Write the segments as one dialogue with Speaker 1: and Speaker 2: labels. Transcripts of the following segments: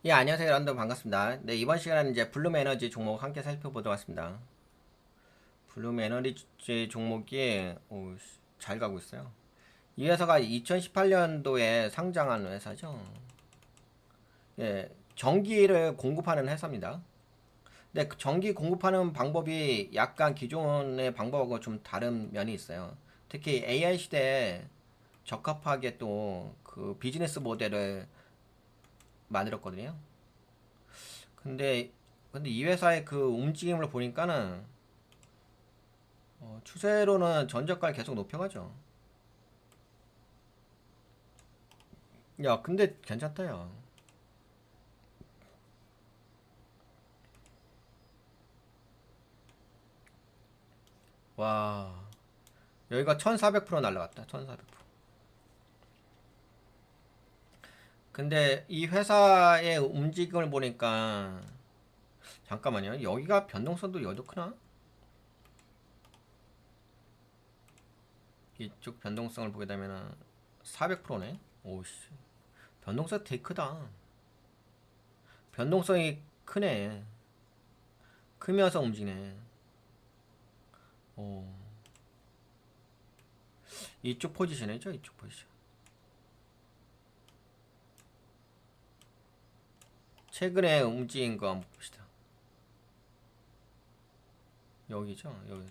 Speaker 1: 예, 안녕하세요. 여러분들 반갑습니다. 네, 이번 시간에는 이제 블룸 에너지 종목 함께 살펴보도록 하겠습니다. 블룸 에너지 종목이 잘 가고 있어요. 이 회사가 2018년도에 상장한 회사죠. 예, 전기를 공급하는 회사입니다. 근데 그 전기 공급하는 방법이 약간 기존의 방법하고 좀 다른 면이 있어요. 특히 AI 시대에 적합하게 또 그 비즈니스 모델을 만들었거든요. 근데 이 회사의 그 움직임을 보니까는 추세로는 전저가를 계속 높여가죠. 야, 근데 괜찮다, 야. 와, 여기가 1400% 날라갔다, 1400%. 근데 이 회사의 움직임을 보니까, 잠깐만요. 여기가 변동성도 여도 크나? 이쪽 변동성을 보게 되면은 400%네? 오씨. 변동성 되게 크다. 변동성이 크네. 크면서 움직이네. 오. 이쪽 포지션이죠, 이쪽 포지션. 최근에 움직인 거 한번 봅시다. 여기죠, 여기.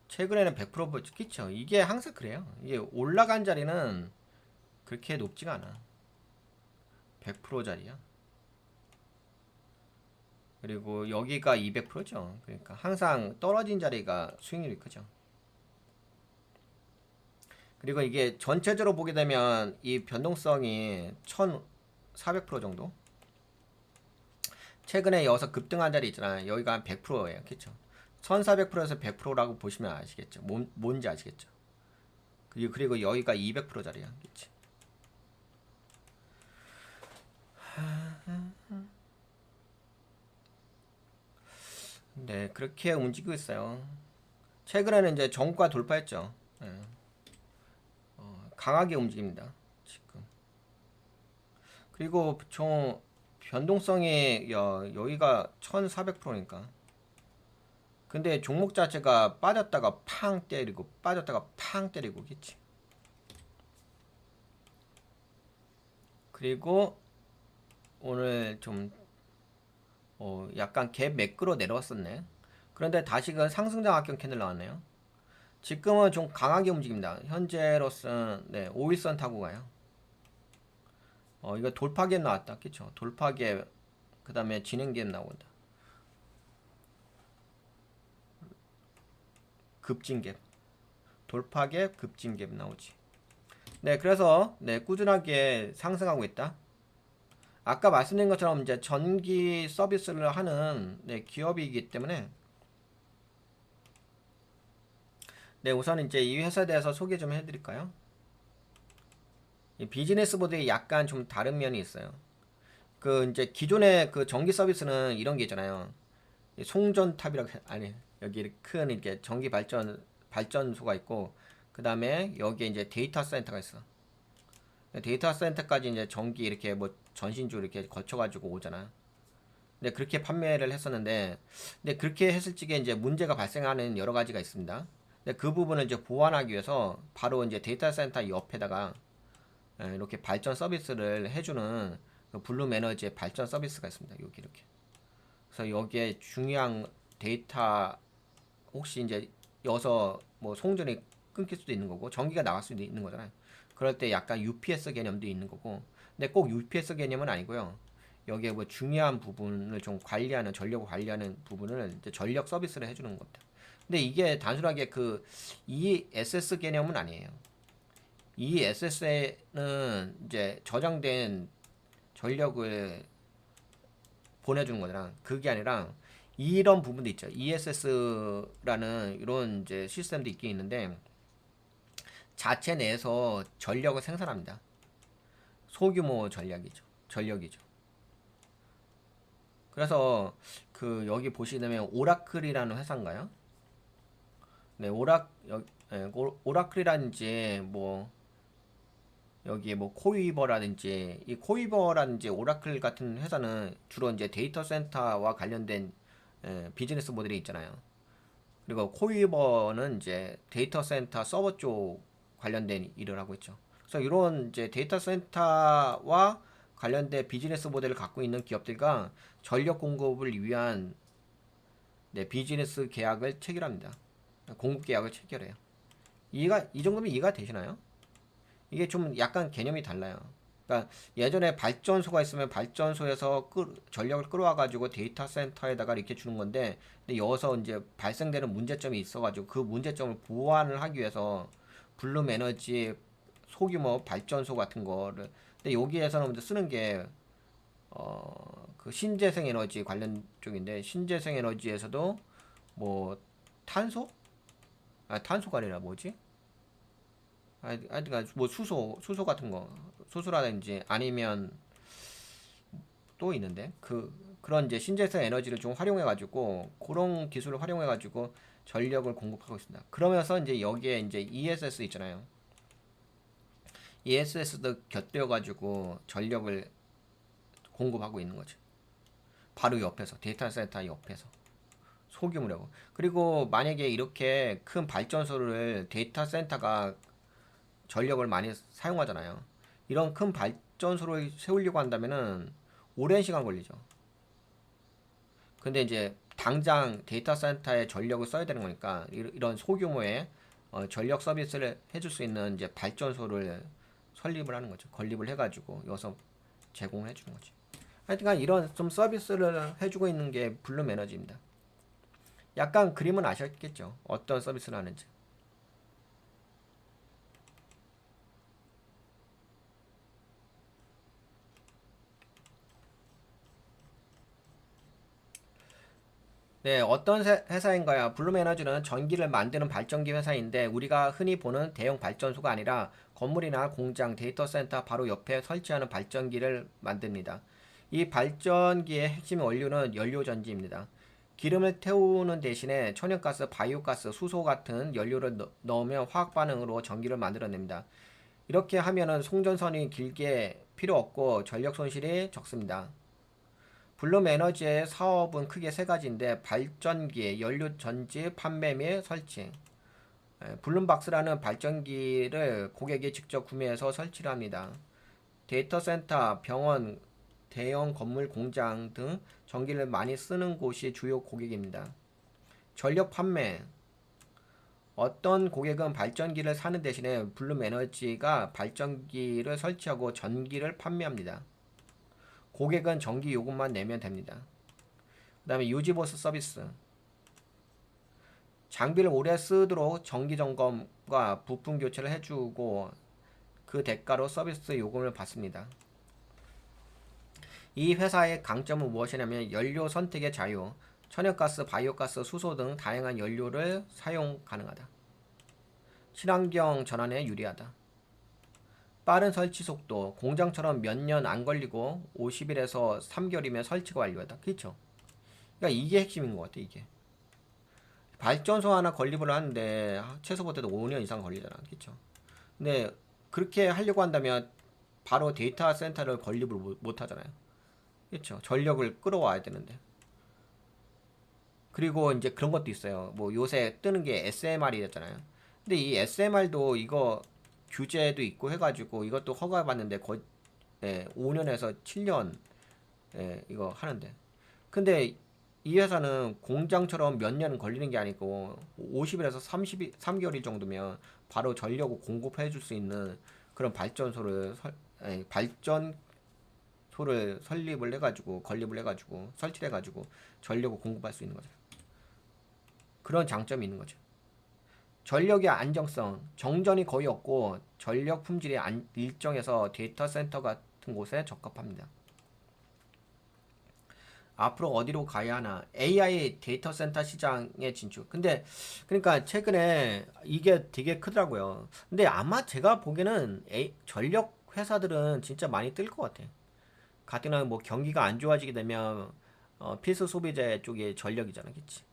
Speaker 1: 최근에는 100% 찍겠죠. 이게 항상 그래요. 이게 올라간 자리는 그렇게 높지가 않아. 100%짜리야. 그리고 여기가 200%죠. 그러니까 항상 떨어진 자리가 수익률이 크죠. 그리고 이게 전체적으로 보게 되면 이 변동성이 1400% 정도? 최근에 여기서 급등한 자리 있잖아요. 여기가 한 100%예요. 그쵸? 1400%에서 100%라고 보시면 아시겠죠. 뭔지 아시겠죠. 그리고 여기가 200%짜리야. 그치? 네, 그렇게 움직이고 있어요. 최근에는 이제 정가 돌파했죠. 예, 강하게 움직입니다. 지금. 그리고 총 변동성이 여기가 1400%니까. 근데 종목 자체가 빠졌다가 팡 때리고 빠졌다가 팡 때리고 그치. 그리고 오늘 좀 약간 갭 매끄러 내려왔었네. 그런데 다시금 상승장악형 캔들 나왔네요. 지금은 좀 강하게 움직입니다. 현재로서는 네, 5일선 타고 가요. 이거 돌파갭 나왔다. 그쵸? 돌파갭, 그 다음에 진행갭 나온다. 급진갭. 돌파갭, 급진갭 나오지. 네, 그래서, 네, 꾸준하게 상승하고 있다. 아까 말씀드린 것처럼 이제 전기 서비스를 하는 네, 기업이기 때문에, 네, 우선 이제 이 회사에 대해서 소개 좀 해드릴까요? 이 비즈니스 보드에 약간 좀 다른 면이 있어요. 그 이제 기존의 그 전기 서비스는 이런 게 있잖아요. 송전탑이라고 아니 여기 큰 이렇게 전기 발전소가 있고 그 다음에 여기에 이제 데이터 센터가 있어. 데이터 센터까지 이제 전기 이렇게 뭐 전신주 이렇게 거쳐가지고 오잖아. 근데 그렇게 판매를 했었는데, 근데 그렇게 했을 적에 이제 문제가 발생하는 여러 가지가 있습니다. 근데 그 부분을 이제 보완하기 위해서 바로 이제 데이터 센터 옆에다가 이렇게 발전 서비스를 해주는 그 블룸 에너지의 발전 서비스가 있습니다. 여기 이렇게. 그래서 여기에 중요한 데이터 혹시 이제 여서 뭐 송전이 끊길 수도 있는 거고 전기가 나갈 수도 있는 거잖아요. 그럴 때 약간 UPS 개념도 있는 거고. 근데 꼭 UPS 개념은 아니고요. 여기에 뭐 중요한 부분을 좀 관리하는 전력을 관리하는 부분을 이제 전력 서비스를 해주는 겁니다. 근데 이게 단순하게 그 ESS 개념은 아니에요. ESS는 이제 저장된 전력을 보내주는 거잖아. 그게 아니라 이런 부분도 있죠. ESS라는 이런 이제 시스템도 있긴 있는데 자체 내에서 전력을 생산합니다. 소규모 전략이죠. 전력이죠. 그래서 그 여기 보시면 오라클이라는 회사인가요? 네, 오라클이라든지 뭐 여기에 뭐 코이버라든지 이 코이버라든지 오라클 같은 회사는 주로 이제 데이터 센터와 관련된 비즈니스 모델이 있잖아요. 그리고 코이버는 이제 데이터 센터 서버 쪽 관련된 일을 하고 있죠. 그래서 이런 이제 데이터 센터와 관련된 비즈니스 모델을 갖고 있는 기업들과 전력 공급을 위한 비즈니스 계약을 체결합니다. 공급 계약을 체결해요. 이 정도면 이해가 되시나요? 이게 좀 약간 개념이 달라요. 그러니까 예전에 발전소가 있으면 발전소에서 전력을 끌어와가지고 데이터 센터에다가 이렇게 주는 건데, 근데 여기서 이제 발생되는 문제점이 있어가지고 그 문제점을 보완을 하기 위해서 블룸 에너지 소규모 발전소 같은 거를, 근데 여기에서는 먼저 쓰는 게 그 신재생 에너지 관련 쪽인데, 신재생 에너지에서도 뭐 탄소? 탄소가 아니라 뭐지? 하여튼 뭐 수소 같은 거, 수소라든지 아니면 또 있는데 그런 이제 신재생 에너지를 좀 활용해 가지고 그런 기술을 활용해 가지고 전력을 공급하고 있습니다. 그러면서 이제 여기에 이제 ESS 있잖아요. ESS도 곁들여 가지고 전력을 공급하고 있는 거죠. 바로 옆에서, 데이터 센터 옆에서 소규모라고. 그리고 만약에 이렇게 큰 발전소를 데이터 센터가 전력을 많이 사용하잖아요. 이런 큰 발전소를 세우려고 한다면은 오랜 시간 걸리죠. 근데 이제 당장 데이터 센터에 전력을 써야 되는 거니까 이런 소규모의 전력 서비스를 해줄 수 있는 이제 발전소를 설립을 하는 거죠. 건립을 해가지고 여기서 제공을 해주는 거지. 하여튼간 이런 좀 서비스를 해주고 있는 게 블룸 에너지입니다. 약간 그림은 아셨겠죠? 어떤 서비스를 하는지. 네, 어떤 회사인가요? 블룸에너지는 전기를 만드는 발전기 회사인데 우리가 흔히 보는 대형 발전소가 아니라 건물이나 공장, 데이터 센터 바로 옆에 설치하는 발전기를 만듭니다. 이 발전기의 핵심 원료는 연료 전지입니다. 기름을 태우는 대신에 천연가스, 바이오가스, 수소 같은 연료를 넣으면 화학 반응으로 전기를 만들어냅니다. 이렇게 하면은 송전선이 길게 필요 없고 전력 손실이 적습니다. 블룸 에너지의 사업은 크게 세 가지인데 발전기, 연료 전지, 판매 및 설치. 블룸박스라는 발전기를 고객이 직접 구매해서 설치를 합니다. 데이터 센터, 병원, 대형 건물 공장 등 전기를 많이 쓰는 곳이 주요 고객입니다. 전력 판매. 어떤 고객은 발전기를 사는 대신에 블룸 에너지가 발전기를 설치하고 전기를 판매합니다. 고객은 전기 요금만 내면 됩니다. 그 다음에 유지보수 서비스. 장비를 오래 쓰도록 정기 점검과 부품 교체를 해주고 그 대가로 서비스 요금을 받습니다. 이 회사의 강점은 무엇이냐면 연료 선택의 자유, 천연가스, 바이오가스, 수소 등 다양한 연료를 사용 가능하다. 친환경 전환에 유리하다. 빠른 설치 속도, 공장처럼 몇 년 안 걸리고 50일에서 3개월이면 설치가 완료하다. 그렇죠? 그러니까 이게 핵심인 것 같아, 이게. 발전소 하나 건립을 하는데 최소 못해도 5년 이상 걸리잖아. 그렇죠? 근데 그렇게 하려고 한다면 바로 데이터 센터를 건립을 못 하잖아요. 그렇죠? 전력을 끌어와야 되는데. 그리고 이제 그런 것도 있어요. 뭐 요새 뜨는 게 SMR이 됐잖아요. 근데 이 SMR도 이거 규제도 있고 해가지고 이것도 허가받는데 거의 5년에서 7년 이거 하는데. 근데 이 회사는 공장처럼 몇 년 걸리는 게 아니고 50일에서 3개월 정도면 바로 전력을 공급해 줄 수 있는 그런 발전소를 설립을 해가지고 건립을 해가지고 설치를 해가지고 전력을 공급할 수 있는 거죠. 그런 장점이 있는 거죠. 전력의 안정성, 정전이 거의 없고 전력 품질이 일정해서 데이터 센터 같은 곳에 적합합니다. 앞으로 어디로 가야 하나? AI 데이터 센터 시장에 진출. 근데 그러니까 최근에 이게 되게 크더라고요. 근데 아마 제가 보기에는 전력 회사들은 진짜 많이 뜰 것 같아. 가뜩이나 뭐 경기가 안 좋아지게 되면 필수 소비재 쪽에 전력이잖아, 그치?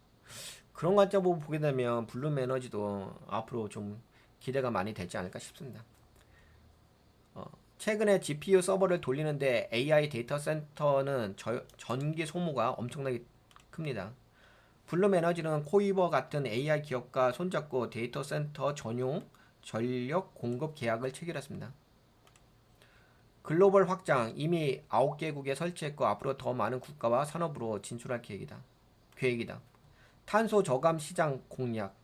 Speaker 1: 그런 관점으로 보게 되면 블룸 에너지도 앞으로 좀 기대가 많이 되지 않을까 싶습니다. 최근에 GPU 서버를 돌리는데 AI 데이터 센터는 전기 소모가 엄청나게 큽니다. 블룸 에너지는 코이버 같은 AI 기업과 손잡고 데이터 센터 전용 전력 공급 계약을 체결했습니다. 글로벌 확장 이미 9개국에 설치했고 앞으로 더 많은 국가와 산업으로 진출할 계획이다. 탄소 저감 시장 공략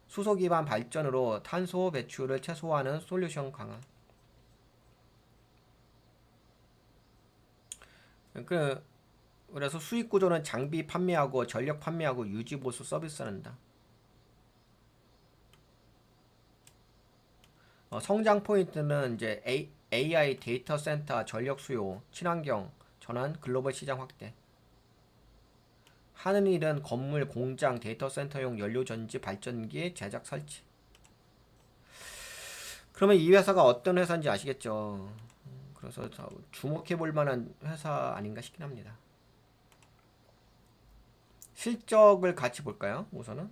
Speaker 1: 수소 기반 발전으로 탄소 배출을 최소화하는 솔루션 강화. 그래서 수익 구조는 장비 판매하고 전력 판매하고 유지 보수 서비스한다. 성장 포인트는 이제 AI 데이터 센터 전력 수요, 친환경 전환, 글로벌 시장 확대. 하는 일은 건물, 공장, 데이터 센터용 연료 전지 발전기 제작 설치. 그러면 이 회사가 어떤 회사인지 아시겠죠? 그래서 주목해 볼 만한 회사 아닌가 싶긴 합니다. 실적을 같이 볼까요? 우선은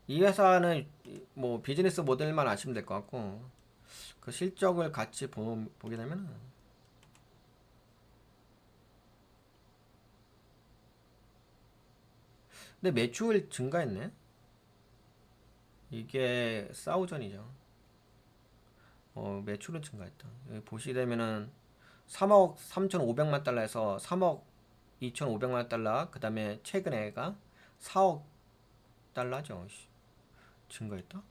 Speaker 1: 이 회사는 뭐 비즈니스 모델만 아시면 될 것 같고 그 실적을 같이 보게 되면은 근데 매출 증가했네. 이게 싸우전이죠. 매출은 증가했다. 여기 보시게 되면은 3억 3,500만 달러에서 3억 2,500만 달러, 그 다음에 최근에가 4억 달러죠. 증가했다?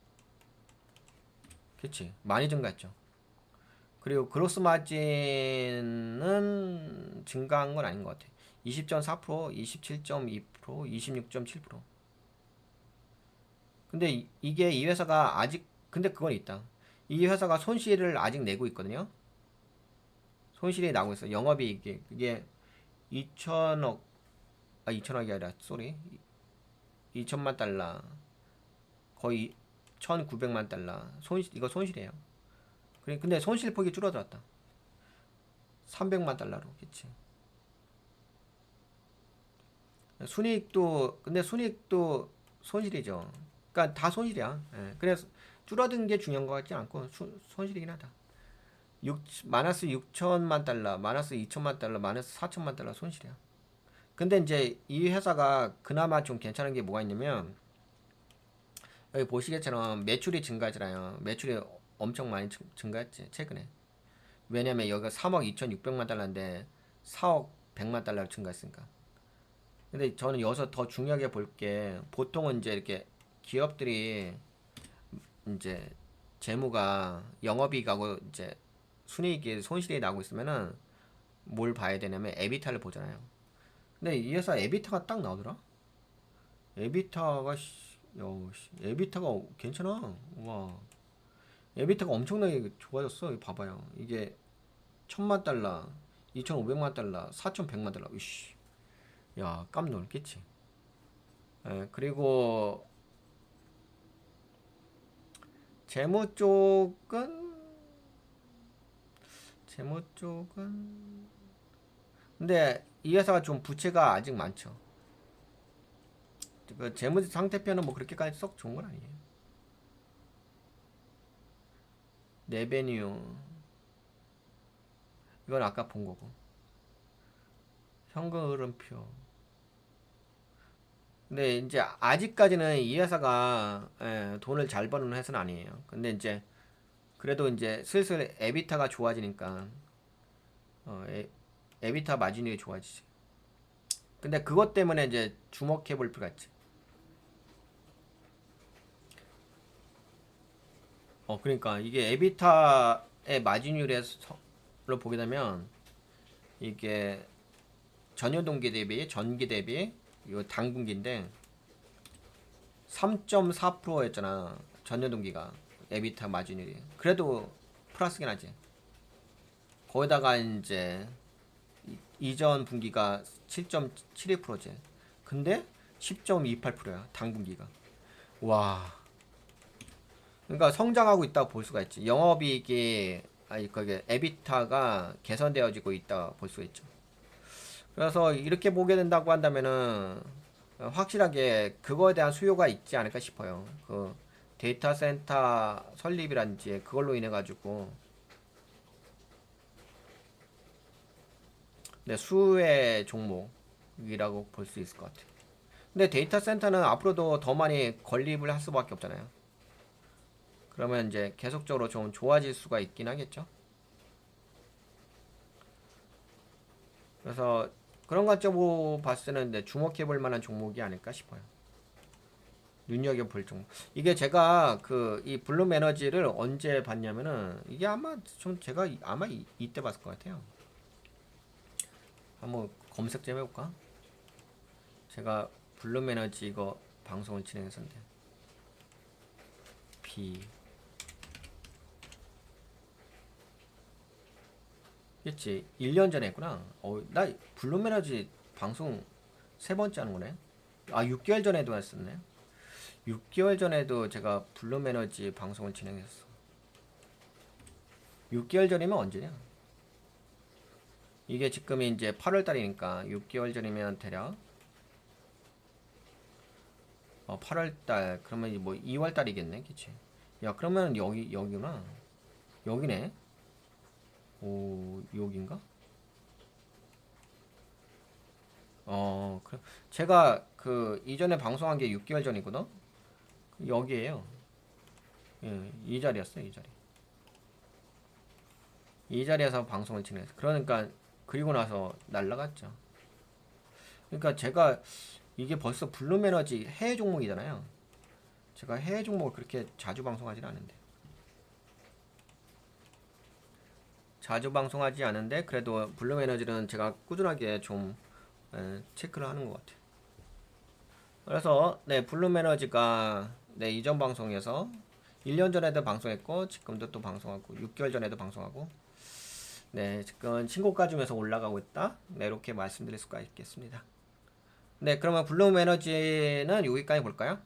Speaker 1: 그치. 많이 증가했죠. 그리고 그로스 마진은 증가한 건 아닌 것 같아. 20.4%, 27.2%, 26.7%. 근데 이게 이 회사가 아직, 근데 그건 있다. 이 회사가 손실을 아직 내고 있거든요. 손실이 나고 있어. 영업이익이 그게 2천억, 2천억이 아니라, 쏘리. 2천만 달러. 거의 1,900만 달러. 이거 손실이에요. 근데 손실폭이 줄어들었다. 300만 달러로. 그치. 근데 순이익도 손실이죠. 그러니까 다 손실이야. 예. 그래서 줄어든 게 중요한 것 같지 않고 손실이긴 하다. 마이너스 6천만 달러, 마이너스 2천만 달러, 마이너스 4천만 달러 손실이야. 근데 이제 이 회사가 그나마 좀 괜찮은 게 뭐가 있냐면 여기 보시기처럼 매출이 증가하잖아요. 매출이 엄청 많이 증가했지 최근에. 왜냐면 여기가 3억 2,600만 달러인데 4억 100만 달러로 증가했으니까. 근데 저는 여기서 더 중요하게 볼 게 보통은 이제 이렇게 기업들이 이제 재무가 영업이익하고 이제 순이익이 손실이 나고 있으면은 뭘 봐야 되냐면 에비타를 보잖아요. 근데 이 회사 에비타가 딱 나오더라. 에비타가 에비타가 괜찮아. 와. 에비타가 엄청나게 좋아졌어. 이거 봐봐요. 이게 1,000만 달러, 2,500만 달러, 4,100만 달러. 이씨. 야, 깜짝 놀랐겠지. 그리고 재무 쪽은 재무 쪽은 근데 이 회사가 좀 부채가 아직 많죠. 그 재무 상태표는 뭐 그렇게까지 썩 좋은 건 아니에요. 레베뉴 이건 아까 본 거고. 현금 흐름표. 근데 이제 아직까지는 이 회사가 돈을 잘 버는 회사는 아니에요. 근데 이제 그래도 이제 슬슬 에비타가 좋아지니까 에비타 마진율이 좋아지지. 근데 그것 때문에 이제 주목해 볼 필요가 있지. 그러니까 이게 에비타의 마진율로 보게 되면 이게 전년 동기 대비 전기 대비 이거 당분기인데 3.4%였잖아. 전년 동기가 에비타 마진율이. 그래도 플러스긴 하지. 거기다가 이제 이전 분기가 7.72%지. 근데 10.28%야. 당분기가. 와. 그러니까 성장하고 있다고 볼 수가 있지. 영업이익이 그게 에비타가 개선되어지고 있다 볼 수가 있죠. 그래서 이렇게 보게 된다고 한다면은 확실하게 그거에 대한 수요가 있지 않을까 싶어요. 그 데이터 센터 설립이란지 그걸로 인해 가지고 네, 수의 종목이라고 볼 수 있을 것 같아요. 근데 데이터 센터는 앞으로도 더 많이 건립을 할 수밖에 없잖아요. 그러면 이제 계속적으로 좀 좋아질 수가 있긴 하겠죠. 그래서 그런 관점으로 봤을 때는 네, 주목해 볼 만한 종목이 아닐까 싶어요. 눈여겨볼 종목. 이게 제가 그 이 블룸 에너지를 언제 봤냐면은 이게 아마 좀 제가 아마 이때 봤을 것 같아요. 한번 검색 좀 해볼까? 제가 블룸 에너지 이거 방송을 진행했었는데 B 그치 1년 전에 했구나. 나 블룸 에너지 방송 세 번째 하는 거네. 아 6개월 전에도 했었네. 6개월 전에도 제가 블룸 에너지 방송을 진행했었어. 6개월 전이면 언제냐? 이게 지금이 이제 8월 달이니까 6개월 전이면 대략 8월 달 그러면 뭐 2월 달이겠네, 그치? 야 그러면 여기구나. 여기네. 오 여긴가? 그 제가 그 이전에 방송한 게 6개월 전이거든. 여기에요. 예, 이 자리였어요, 이 자리. 이 자리에서 방송을 진행했어. 그러니까 그리고 나서 날라갔죠. 그러니까 제가 이게 벌써 블룸 에너지 해외 종목이잖아요. 제가 해외 종목을 그렇게 자주 방송하진 않은데. 자주 방송하지 않은데 그래도 블룸 에너지는 제가 꾸준하게 좀 체크를 하는 것 같아요. 그래서 네 블룸 에너지가 네 이전 방송에서 1년 전에도 방송했고 지금도 또 방송하고 6개월 전에도 방송하고 네 지금 신고가 중에서 올라가고 있다. 네 이렇게 말씀드릴 수가 있겠습니다. 네 그러면 블룸 에너지는 여기까지 볼까요?